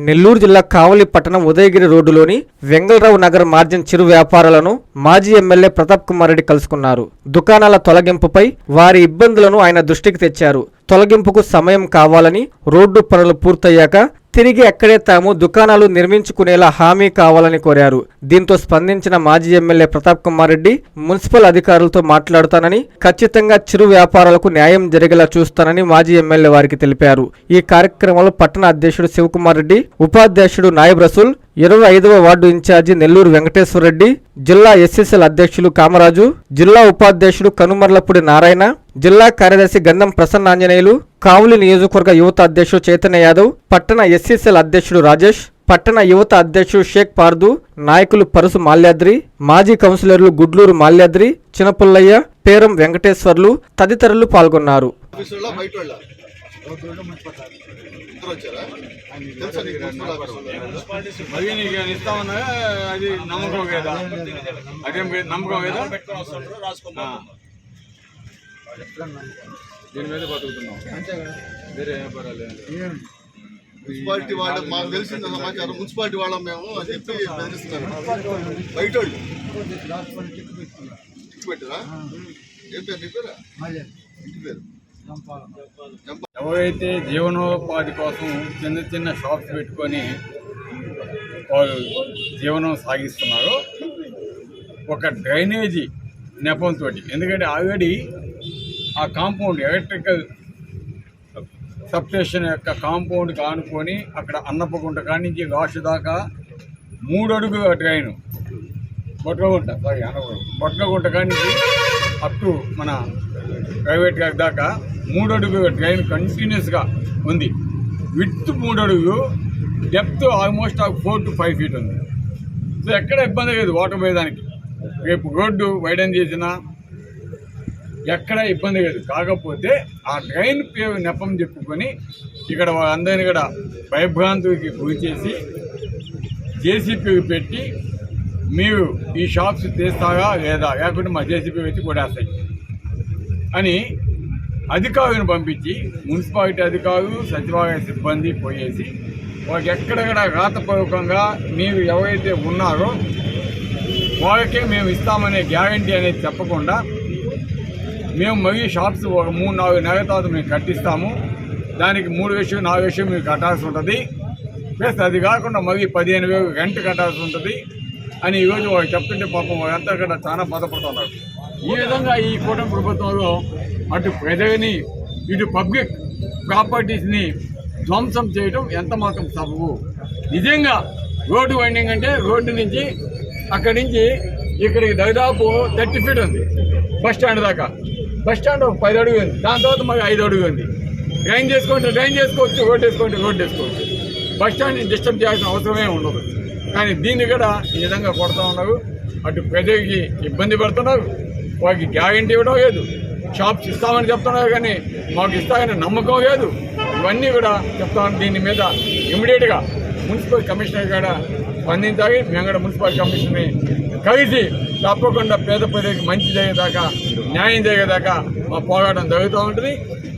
నెల్లూరు జిల్లా కావలి పట్టణం ఉదయగిరి రోడ్డులోని వెంగళరావు నగర్ మార్జిన్ చిరు వ్యాపారులను మాజీ ఎమ్మెల్యే ప్రతాప్ కుమార్ రెడ్డి కలుసుకున్నారు. దుకాణాల తొలగింపుపై వారి ఇబ్బందులను ఆయన దృష్టికి తెచ్చారు. తొలగింపుకు సమయం కావాలని, రోడ్డు పనులు పూర్తయ్యాక తిరిగి అక్కడే తాము దుకాణాలు నిర్మించుకునేలా హామీ కావాలని కోరారు. దీంతో స్పందించిన మాజీ ఎమ్మెల్యే ప్రతాప్ కుమార్ రెడ్డి మున్సిపల్ అధికారులతో మాట్లాడుతానని, ఖచ్చితంగా చిరు వ్యాపారులకు న్యాయం జరిగేలా చూస్తానని మాజీ ఎమ్మెల్యే వారికి తెలిపారు. ఈ కార్యక్రమంలో పట్టణ అధ్యక్షుడు శివకుమార్ రెడ్డి, ఉపాధ్యక్షుడు నాయబ్ రసూల్, 25వ వార్డు ఇన్ఛార్జి నెల్లూరు వెంకటేశ్వర రెడ్డి, జిల్లా ఎస్ఎస్ఎల్ అధ్యక్షులు కామరాజు, జిల్లా ఉపాధ్యక్షుడు కనుమర్లపూడి నారాయణ, జిల్లా కార్యదర్శి గంధం ప్రసన్నాంజనేయులు, కావులి నియోజకవర్గ యువత అధ్యక్షుడు చైతన్య యాదవ్, పట్టణ ఎస్ఎస్ఎల్ అధ్యక్షుడు రాజేష్, పట్టణ యువత అధ్యక్షుడు షేక్ పార్దు, నాయకులు పరుసు మాల్యాద్రి, మాజీ కౌన్సిలర్లు గుడ్లూరు మాల్యాద్రి, చినపుల్లయ్య, పేరం వెంకటేశ్వర్లు తదితరులు పాల్గొన్నారు. మున్సిపాలిటీ వాళ్ళ మాకు తెలిసిన సమాచారం మున్సిపాలిటీ వాళ్ళం మేము అని చెప్పి బెదిరిస్తున్నారు. బయట పెట్టారా? ఏం పేరు నీ పేరా? ఇంటి పేరు. ఎవరైతే జీవనోపాధి కోసం చిన్న చిన్న షాప్స్ పెట్టుకొని వాళ్ళు జీవనం సాగిస్తున్నారో ఒక డ్రైనేజీ నెపంతో, ఎందుకంటే ఆల్రెడీ ఆ కాంపౌండ్ ఎలక్ట్రికల్ సబ్స్టేషన్ యొక్క కాంపౌండ్ కానుకొని అక్కడ అన్నపగుంట కాడి నుంచి వాషు దాకా 3 అడుగుల డ్రైన్ బొట్లగుంట కాడి నుంచి అప్ టు మన ప్రైవేట్ దాకా 3 అడుగుల డ్రైన్ కంటిన్యూస్గా ఉంది. విడ్త్ 3 అడుగులు, డెప్త్ ఆల్మోస్ట్ 4 to 5 feet ఉంది. సో ఎక్కడ ఇబ్బంది లేదు వాటర్ పోయేదానికి. రేపు రోడ్డు వైడన్ చేసినా ఎక్కడ ఇబ్బంది లేదు. కాకపోతే ఆ డ్రైన్ పేరు నెపం చెప్పుకొని ఇక్కడ అందరినీ కూడా భయభ్రాంతికి గురి చేసి జేసీపీ పెట్టి మీరు ఈ షాప్స్ తీస్తారా లేదా, లేకుంటే మా జేసీపీ వచ్చి కొడేస్తాయి అని అధికారులను పంపించి మున్సిపాలిటీ అధికారులు, సచివాలయ సిబ్బంది పోయేసి వాళ్ళకి ఎక్కడెక్కడ రాతపూర్వకంగా మీరు ఎవరైతే ఉన్నారో వాళ్ళకే మేము ఇస్తామనే గ్యారంటీ అనేది చెప్పకుండా మేము మరీ షాప్స్ ఒక 3-4 నెలల తర్వాత మేము కట్టిస్తాము, దానికి 3,000-4,000 మీరు కట్టాల్సి ఉంటుంది, ప్లస్ అది కాకుండా మరీ 15,000 రెంట్ కట్టాల్సి ఉంటుంది అని ఈరోజు వాళ్ళు చెప్తుంటే పాపం వాళ్ళంతా కూడా చాలా బాధపడుతున్నారు. ఈ విధంగా ఈ కూటమి ప్రభుత్వంలో అటు ప్రజలని ఇటు పబ్లిక్ ప్రాపర్టీస్ని ధ్వంసం చేయడం ఎంత మాత్రం సబబు? నిజంగా రోడ్డు వైండింగ్ అంటే రోడ్డు నుంచి అక్కడి నుంచి ఇక్కడికి దాదాపు 30 feet ఉంది. బస్ స్టాండ్ దాకా, బస్ స్టాండ్ ఒక 10 అడుగు ఉంది, దాని తర్వాత మాకు 5 అడుగు ఉంది. డ్రైన్ చేసుకుంటే డ్రైన్ చేసుకోవచ్చు, రోడ్ వేసుకుంటే రోడ్ వేసుకోవచ్చు. బస్ స్టాండ్ని డిస్టర్బ్ చేయాల్సిన అవసరమే ఉండదు. కానీ దీన్ని కూడా ఈ విధంగా కొడుతూ ఉన్నారు. అటు ప్రజలకి ఇబ్బంది పడుతున్నారు, వాళ్ళకి గ్యారెంటీ ఇవ్వడం లేదు. షాప్స్ ఇస్తామని చెప్తున్నారు కానీ మాకు ఇస్తామని నమ్మకం లేదు. ఇవన్నీ కూడా చెప్తామని దీని మీద ఇమ్మీడియట్గా మున్సిపల్ కమిషనర్ కూడా స్పందించాలి. మేము కూడా మున్సిపల్ కమిషనర్ని కలిసి తప్పకుండా పేద ప్రజలకు మంచి జరిగేదాకా, న్యాయం జరిగేదాకా మా పోరాటం జరుగుతూ ఉంటుంది.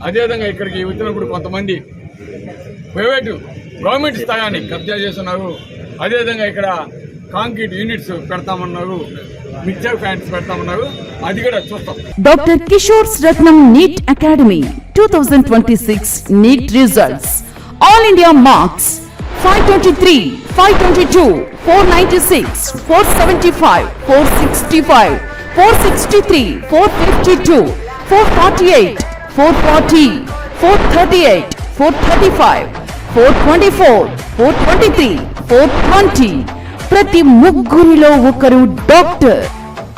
అదేవిధంగా ఇక్కడికి వచ్చినప్పుడు కొంతమంది ప్రైవేటు గవర్నమెంట్ స్థాయిని కబ్జా చేస్తున్నారు. అదేవిధంగా ఇక్కడ కాంక్రీట్ యూనిట్స్ పెడతామన్నారు, మిక్చర్ ప్లాంట్స్ పెడతామన్నారు, అది కూడా చూస్తాం. Doctor Kishore Ratnam NEET academy 2026 NEET results. All India marks 523, 522, 496, 475, 465, 463, 452, 448, 440, 438, 435, 424, 423, 420. ప్రతి ముగ్గురిలో ఒకరు doctor.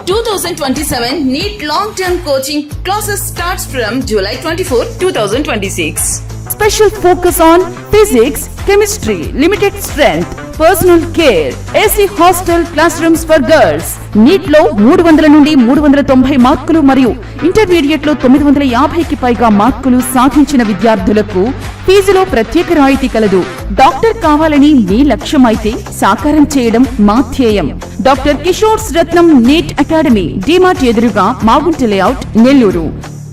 2027 NEET long-term coaching classes starts from July 24, 2026. Special focus on physics, chemistry, limited strength, personal care, AC hostel classrooms for girls. NEET లో 300 నుండి 390 మార్కులు మరియు intermediate లో 950కి పైగా మార్కులు సాధించిన విద్యార్థులకు ఫీజులో ప్రత్యేక రాయితీ కలదు. డాక్టర్ కావాలని మీ లక్ష్యమైతే సాకారం చేయడం మా ధ్యేయం. Doctor Kishore Ratnam NEET academy, DMart ఎదురుగా, మాగుంట లేఅవుట్, నెల్లూరు.